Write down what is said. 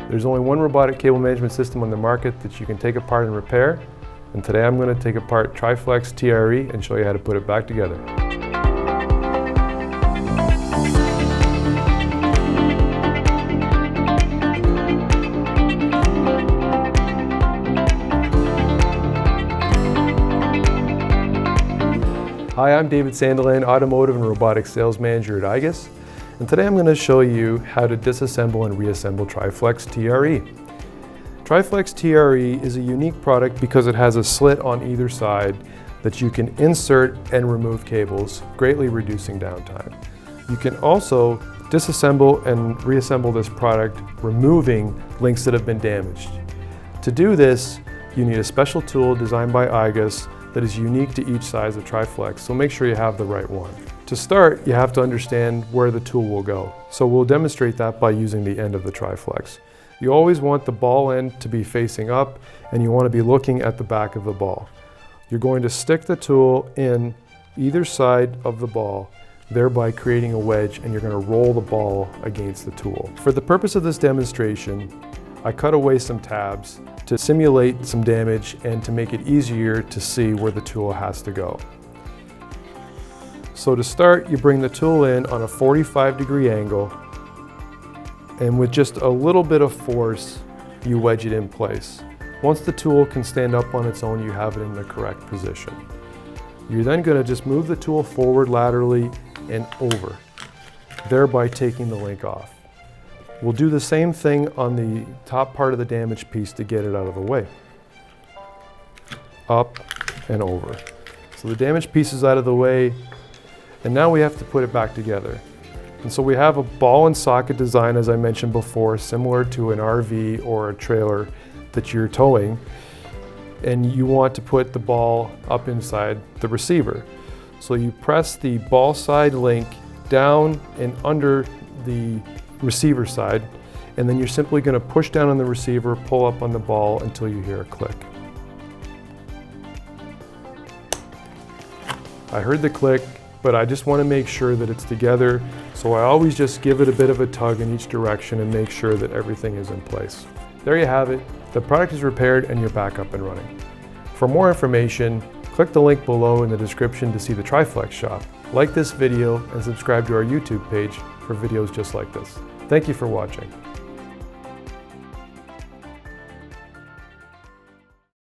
There's only one robotic cable management system on the market that you can take apart and repair, and today I'm going to take apart Triflex TRE and show you how to put it back together. Hi, I'm David Sandeland, Automotive and Robotics Sales Manager at IGUS, and today I'm going to show you how to disassemble and reassemble Triflex TRE. Triflex TRE is a unique product because it has a slit on either side that you can insert and remove cables, greatly reducing downtime. You can also disassemble and reassemble this product, removing links that have been damaged. To do this, you need a special tool designed by IGUS that is unique to each size of Triflex, so make sure you have the right one. To start, you have to understand where the tool will go. So we'll demonstrate that by using the end of the Triflex. You always want the ball end to be facing up, and you want to be looking at the back of the ball. You're going to stick the tool in either side of the ball, thereby creating a wedge, and you're going to roll the ball against the tool. For the purpose of this demonstration, I cut away some tabs to simulate some damage and to make it easier to see where the tool has to go. So to start, you bring the tool in on a 45-degree angle, and with just a little bit of force, you wedge it in place. Once the tool can stand up on its own, you have it in the correct position. You're then going to just move the tool forward laterally and over, thereby taking the link off. We'll do the same thing on the top part of the damaged piece to get it out of the way. Up and over. So the damaged piece is out of the way, and now we have to put it back together. And so we have a ball and socket design, as I mentioned before, similar to an RV or a trailer that you're towing, and you want to put the ball up inside the receiver. So you press the ball side link down and under the receiver side, and then you're simply going to push down on the receiver, pull up on the ball until you hear a click. I heard the click, but I just want to make sure that it's together, so I always just give it a bit of a tug in each direction and make sure that everything is in place. There you have it. The product is repaired and you're back up and running. For more information, click the link below in the description to see the Triflex shop. Like this video and subscribe to our YouTube page for videos just like this. Thank you for watching.